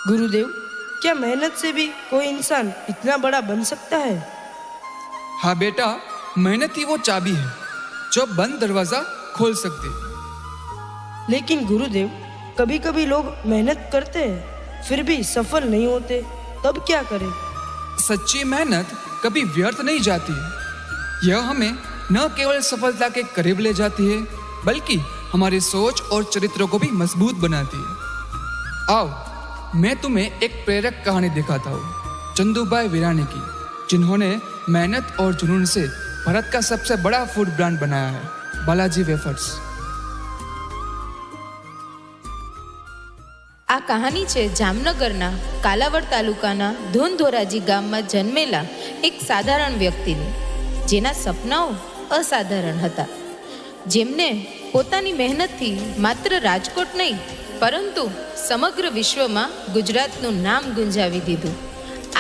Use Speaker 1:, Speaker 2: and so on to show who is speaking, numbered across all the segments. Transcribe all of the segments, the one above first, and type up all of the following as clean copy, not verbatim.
Speaker 1: गुरुदेव, क्या मेहनत से भी कोई इंसान इतना बड़ा बन सकता है?
Speaker 2: हाँ बेटा, मेहनत ही वो चाबी है जो बंद दरवाजा खोल सकती।
Speaker 1: लेकिन गुरुदेव, कभी कभी लोग मेहनत करते हैं फिर भी सफल नहीं होते, तब क्या करें?
Speaker 2: सच्ची मेहनत कभी व्यर्थ नहीं जाती है। यह हमें न केवल सफलता के करीब ले जाती है बल्कि हमारी सोच और चरित्र को भी मजबूत बनाती है। आओ, मैं तुम्हें एक प्रेरक कहानी दिखाता हूँ चंदूभाई वीरानी की, जिन्होंने मेहनत और जुनून से भारत का सबसे बड़ा फूड ब्रांड बनाया है, बालाजी वेफर्स।
Speaker 3: આ કહાની છે જામનગરના કાલાવડ તાલુકાના ધૂનધોરાજી ગામમાં જન્મેલા એક સાધારણ વ્યક્તિની, જેના સપનાઓ અસાધારણ હતા, જેમને પોતાની મહેનતથી માત્ર રાજકોટ નહીં પરંતુ સમગ્ર વિશ્વમાં ગુજરાતનું નામ ગુંજાવી દીધું।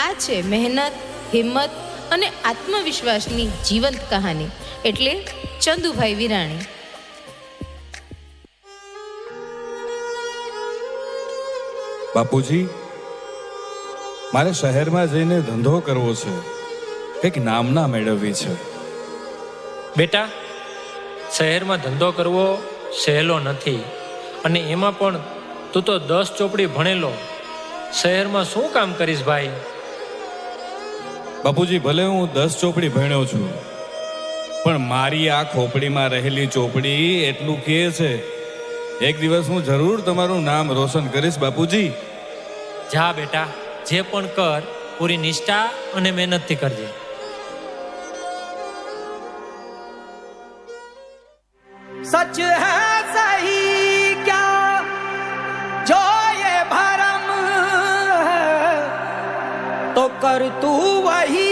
Speaker 3: આ છે મહેનત, હિંમત અને આત્મવિશ્વાસની જીવંત કહાની, એટલે ચંદુભાઈ વીરાણી।
Speaker 4: બાપુજી, મારે શહેરમાં જઈને ધંધો કરવો છે, કંઈક નામના મેળવવી છે।
Speaker 5: બેટા, શહેરમાં ધંધો કરવો સહેલો નથી, અને એમાં પણ તું તો 10 ચોપડી ભણેલો, શહેરમાં શું કામ કરીશ ભાઈ?
Speaker 4: બાપુજી, ભલે હું 10 ચોપડી ભણ્યો છું, પણ મારી આ ખોપડીમાં રહેલી ચોપડી એટલું કહે છે, એક દિવસ હું જરૂર તમારું નામ રોશન કરીશ બાપુજી।
Speaker 5: જા બેટા, જે પણ કર પૂરી નિષ્ઠા અને મહેનતથી કરજે।
Speaker 6: सच है सही क्या जो ये भरम है, तो कर तू वही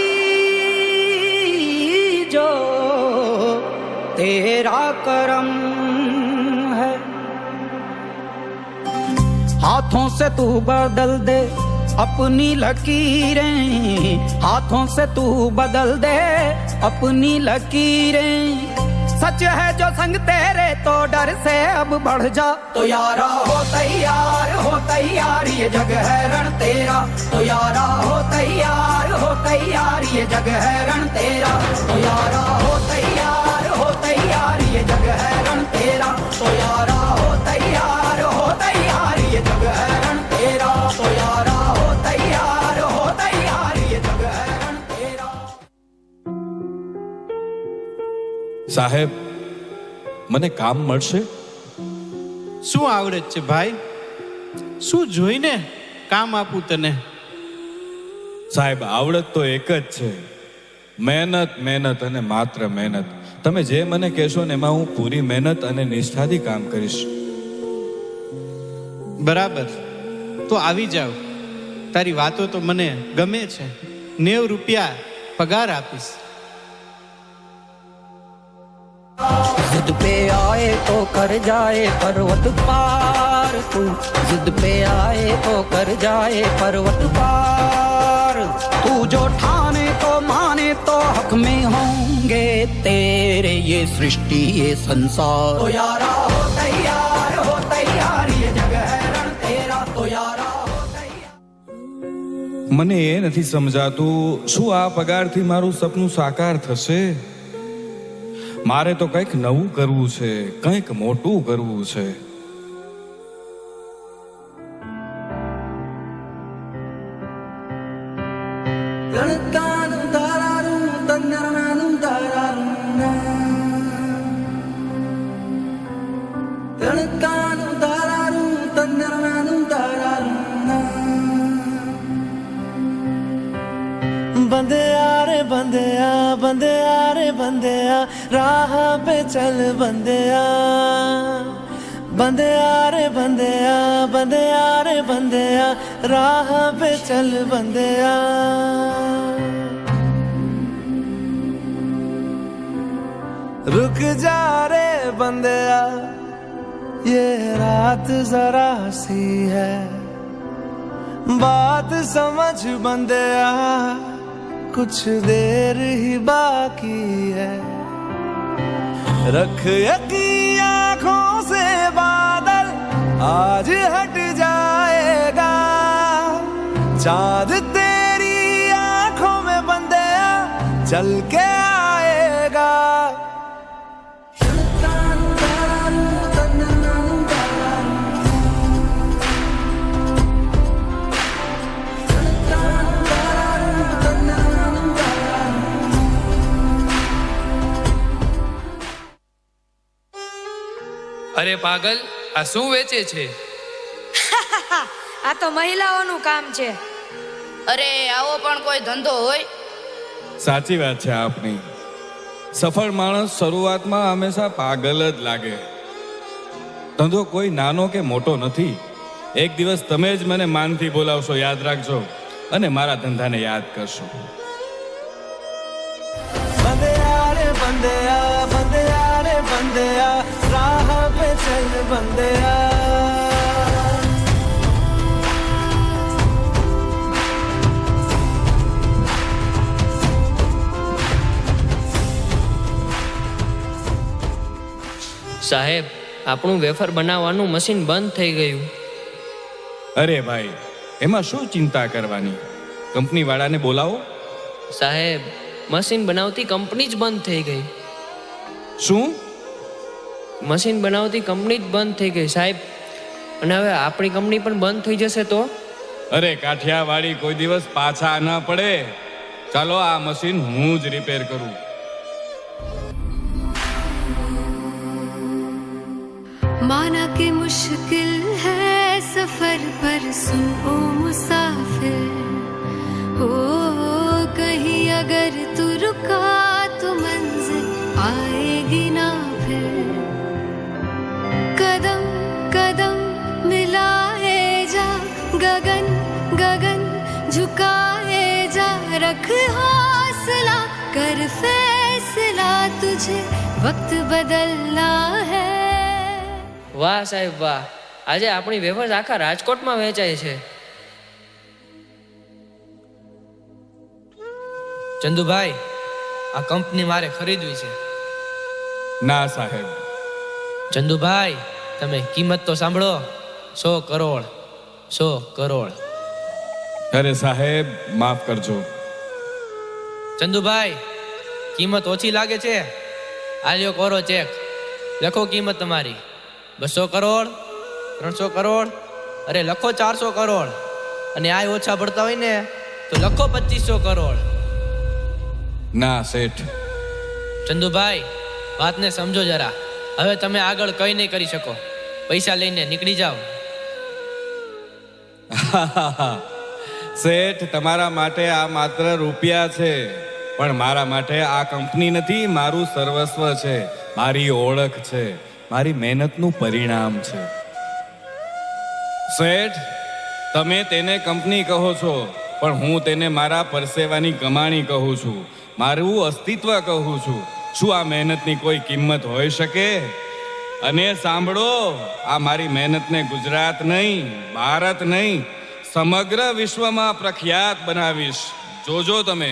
Speaker 6: जो तेरा करम है। हाथों से तू बदल दे अपनी लकीरें, हाथों से तू बदल दे अपनी लकीरें। सच है जो संग तेरे तो डर से अब बढ़ जा, तो यारा हो तैयार ये जग है रण तेरा, तो यारा हो तैयार ये जग है रण तेरा, तो यारा हो तैयार ये जग है रण तेरा, तो यारा हो तैयार ये जग है रण तेरा, तो यारा हो तैयार ये जग है रण तेरा।
Speaker 4: સાહેબ, મને કામ મળશે?
Speaker 7: શું આવડત છે ભાઈ? શું જોઈને કામ આપું તને?
Speaker 4: સાહેબ, આવડત તો એક જ છે, મહેનત, મહેનત અને માત્ર મહેનત। તમે જે મને કહેશો ને એમાં હું પૂરી મહેનત અને નિષ્ઠાથી કામ કરીશ।
Speaker 7: બરાબર, તો આવી જાવ, તારી વાતો તો મને ગમે છે। 90 રૂપિયા પગાર આપીશ।
Speaker 6: जिद पे आए तो कर जाए पर्वत पार, तू जिद पे आए तो कर जाए पर्वत पार। तू जो ठाने तो माने तो हक में होंगे तेरे ये सृष्टि ये संसार, तो यारा हो तैयार ये जग है रण तेरा, तो यारा हो तैयार।
Speaker 4: મને એ નથી સમજાતું, શું આ પગારથી મારું સપનું સાકાર થશે? મારે તો કંઈક નવું કરવું છે, કંઈક મોટું કરવું છે।
Speaker 8: बंदेया रे बंदेया, बंदेया रे बंदेया, राह पे चल बंदेया, बंदेया रे बंदेया, बंदेया रे बंदेया, राह पे चल बंदेया। रुक जा रे बंदेया, ये रात जरा सी है, बात समझ बंदेया, कुछ देर ही बाकी है। रख यकीन आँखों से बादल आज हट जाएगा, चांद तेरी आंखों में बंदया चल के आएगा।
Speaker 2: અરે પાગલ, આ શું વેચે છે?
Speaker 9: આ તો મહિલાઓનું કામ છે.
Speaker 10: અરે આવો પણ કોઈ ધંધો હોય?
Speaker 4: સાચી વાત છે આપની. સફળ માણસ શરૂઆતમાં હંમેશા પાગલ જ લાગે. ધંધો કોઈ નાનો કે મોટો નથી. એક દિવસ તમે જ મને માનથી બોલાવશો, યાદ રાખજો, અને મારા ધંધાને યાદ કરશો.
Speaker 8: बंदया रे बंदया बंदया रे बंदया राह पे चल बंदया।
Speaker 11: સાહેબ, આપણું વેફર બનાવવાનું મશીન બંધ થઈ ગયું.
Speaker 4: અરે ભાઈ, એમાં શું ચિંતા કરવાની? કંપની વાળાને બોલાવો.
Speaker 11: સાહેબ, મશીન બનાવતી કંપની જ બંધ થઈ ગઈ.
Speaker 4: શું?
Speaker 11: મશીન બનાવતી કંપની જ બંધ થઈ ગઈ સાહેબ. અને હવે આપણી કંપની પણ બંધ થઈ જશે તો?
Speaker 4: અરે કાઠિયાવાડી કોઈ દિવસ પાછા ના પડે. ચાલો આ મશીન હું જ રિપેર કરું.
Speaker 12: माना कि मुश्किल है सफर पर सुन ओ मुसाफिर हो, कहीं अगर तू रुका तो मंजिल आएगी ना फिर। कदम कदम मिलाए जा, गगन गगन झुकाए जा, रख हौसला कर फैसला, तुझे वक्त बदलना है।
Speaker 11: વાહ સાહેબ વાહ, આજે આપણી વેફર આખા રાજકોટમાં વેચાય છે.
Speaker 13: ચંદુભાઈ, આ કંપની મારે ખરીદવી છે.
Speaker 4: ના સાહેબ.
Speaker 13: ચંદુભાઈ, તમે કિંમત તો સાંભળો. 100 કરોડ. 100 કરોડ.
Speaker 4: અરે સાહેબ, માફ કરજો.
Speaker 13: ચંદુભાઈ, કિંમત ઓછી લાગે છે? આલ્યો કોરો ચેક, લખો કિંમત તમારી. 200 કરોડ, 300 કરોડ, અરે લખો 400 કરોડ. અને આ ઓછા પડતા હોય ને તો લખો 2500 કરોડ.
Speaker 4: ના શેઠ.
Speaker 13: ચંદુભાઈ, વાતને સમજો જરા. હવે તમે આગળ કઈ નહીં કરી શકો. પૈસા લઈને નીકળી જાઓ.
Speaker 4: શેઠ, તમારા માટે આ માત્ર રૂપિયા છે, પણ મારા માટે આ કંપની નથી. મારું સર્વસ્વ છે, મારી ઓળખ છે, મારી મહેનતનું પરિણામ છે. શેઠ, તમે તેને કંપની કહો છો, પણ હું તેને મારા પરસેવાની કમાણી કહું છું, મારું અસ્તિત્વ કહું છું. શું આ મહેનતની કોઈ કિંમત હોઈ શકે? અને સાંભળો, આ મારી મહેનતને ગુજરાત નહીં, ભારત નહીં, સમગ્ર વિશ્વમાં પ્રખ્યાત બનાવીશ. જોજો તમે.